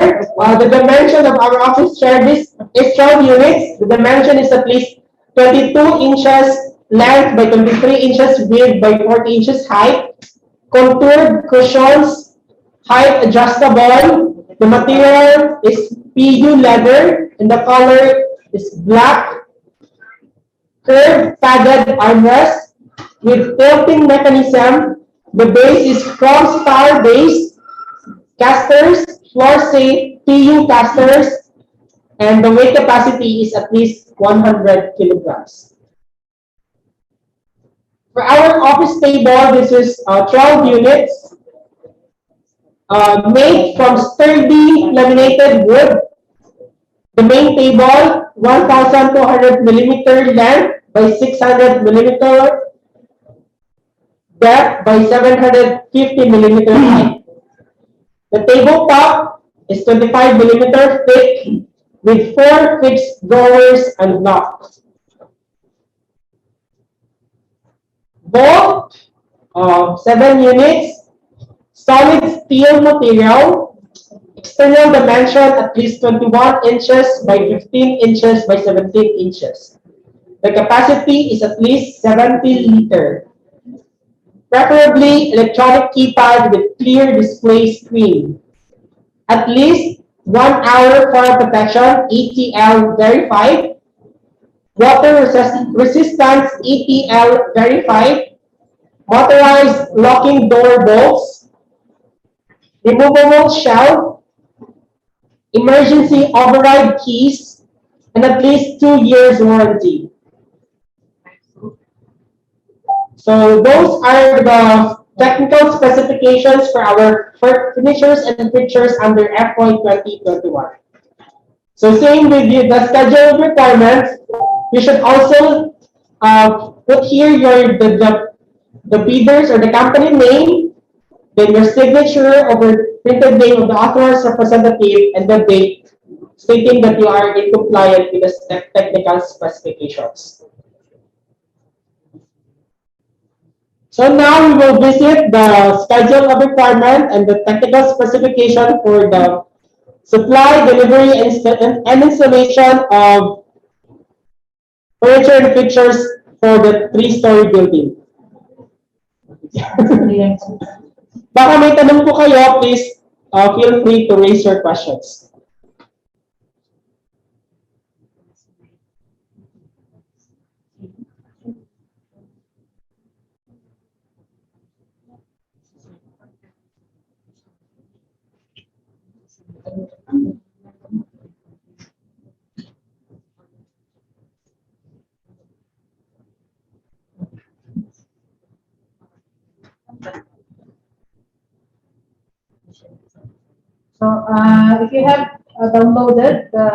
the dimension of our office chair, this is 12 units. The dimension is at least 22 inches length by 23 inches width by 40 inches height. Contoured cushions, height adjustable. The material is PU leather and the color is black. Curved padded armrest with tilting mechanism. The base is chrome star base. Casters, floor safe PU casters, and the weight capacity is at least 100 kilograms. For our office table, this is 12 units made from sturdy laminated wood. The main table, 1,200 millimeter length by 600 millimeter depth by 750 millimeter height. The tabletop is 25 millimeter thick with 4 fixed drawers and locks. Vault, 7 units, solid steel material, external dimension at least 21 inches by 15 inches by 17 inches. The capacity is at least 70 liter. Preferably electronic keypad with clear display screen. At least 1 hour fire protection, ETL verified. Water resistance, ETL verified. Motorized locking door bolts. Removable shelf. Emergency override keys. And at least 2 years warranty. So those are the technical specifications for our finishers and fixtures under FY 2021. So same with the schedule requirements, you should also put here the bidders or the company name, then your signature over printed name of the authorized representative, and the date stating that you are in compliance with the technical specifications. So now we will visit the schedule of requirement and the technical specification for the supply, delivery, and installation of furniture and fixtures for the 3-story building. Baka may tanong po kayo, please feel free to raise your questions. So, if you have downloaded the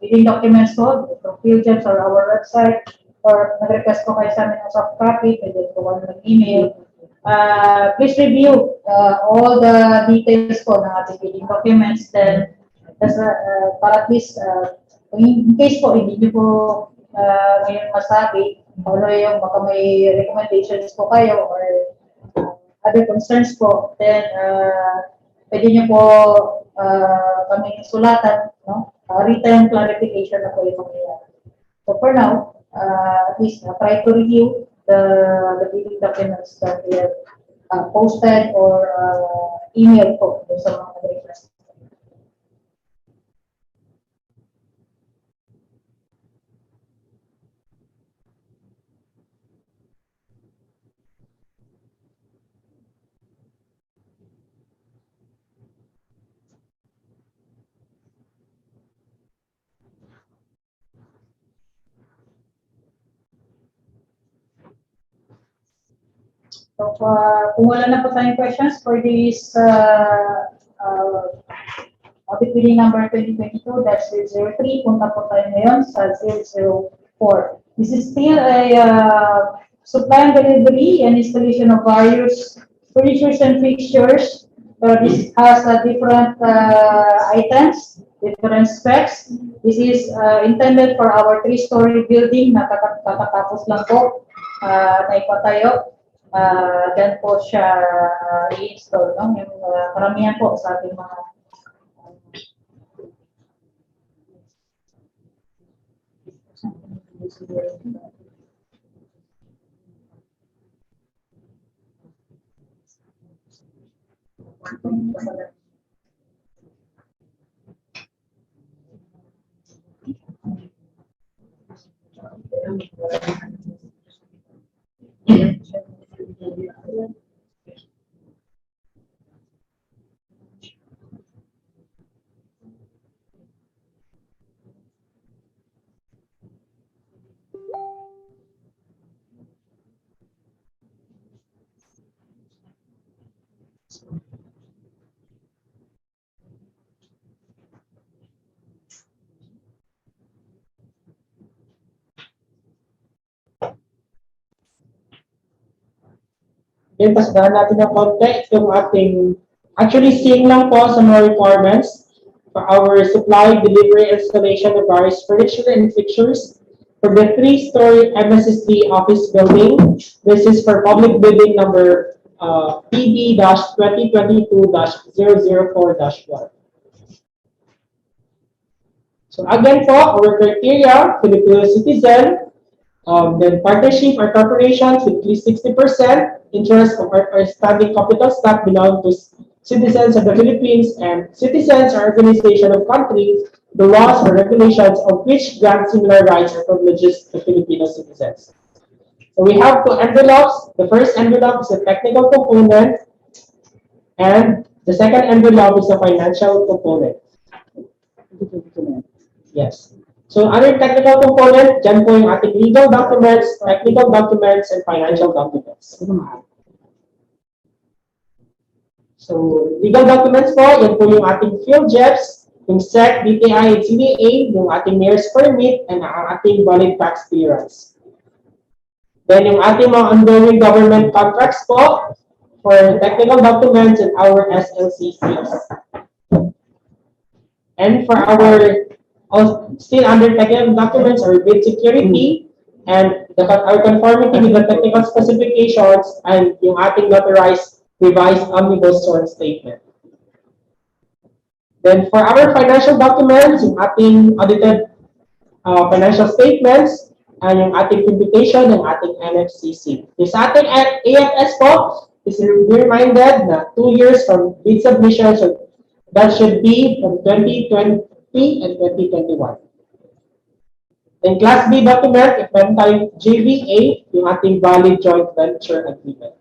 bidding documents ko, from PHS or our website, or nag-request ko kayo sa amin ng soft copy, pwede ko ng email. Please review all the details ko ng ating bidding documents. Then, para at least, in case po, hindi nyo po ngayon masabi, ano yung baka may recommendations po kayo or other concerns po, then pwede niyo po kami sulatan, no? Written clarification na po yung mangyayari. So for now, at least try to review the bidding documents that we have posted or email po sa mga request. So, kung wala na po tayong questions for this audit bidding number 2022-003, punta po tayo ngayon sa 004. This is still a supply and delivery and installation of various furnitures and fixtures. This has different items, different specs. This is intended for our 3-story building na katatapos lang po na ipatayo. Then po siya i-install, no? Yung karamihan po sa ating mga Then, pasadahan natin ng konti yung ating, actually, same lang po sa mga requirements for our supply, delivery, installation of various furniture and fixtures for the 3-story MSSD office building. This is for public bidding number PB-2022-004-1. So again po, our criteria, Filipino citizen, then partnership or corporations with at least 60% interest of our standing capital stock belong to citizens of the Philippines and citizens or organization of countries, the laws or regulations of which grant similar rights or privileges to Filipino citizens. So we have 2 envelopes. The first envelope is a technical component and the second envelope is a financial component. Yes. So other technical component, dyan po yung ating legal documents, technical documents, and financial documents. So legal documents po, yan po yung ating field jobs, yung SEC, DTI, and CBA, yung ating mayor's permit, and ang ating valid tax clearance. Then yung ating mga ongoing government contracts po, for technical documents and our SLCCs. And for our still under technical documents or bid security and our conformity with the technical specifications and yung ating notarized revised omnibus sworn statement. Then for our financial documents, yung ating audited financial statements and yung ating computation ng ating NFCC. Yung sa ating AFS po, is be reminded na 2 years from bid submission, so that should be from 2020 and 2021. Then Class B document, if meron tayong JVA, yung ating valid joint venture agreement.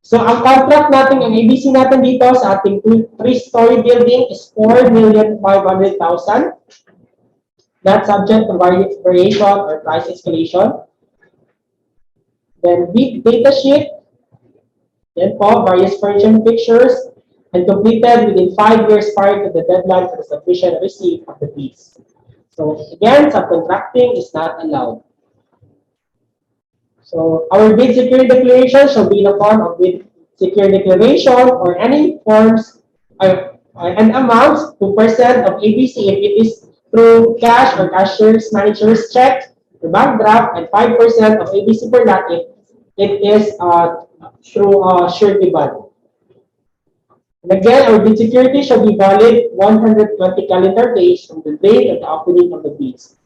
So ang contract natin, ang ABC natin dito sa ating 3-story building is 4,500,000. That's subject to variation or price escalation. Then bid data sheet, then po, various furniture and pictures, and completed within 5 years prior to the deadline for the submission and receipt of the fees. So again, subcontracting is not allowed. So our bid security declaration shall be in the form of bid security declaration or any forms and amounts 2% of ABC if it is through cash or cashier's manager's check, the bank draft, and 5% of ABC per lot if it is through surety bond. And again, our bid security shall be valid 120 calendar days from the date of the opening of the bids.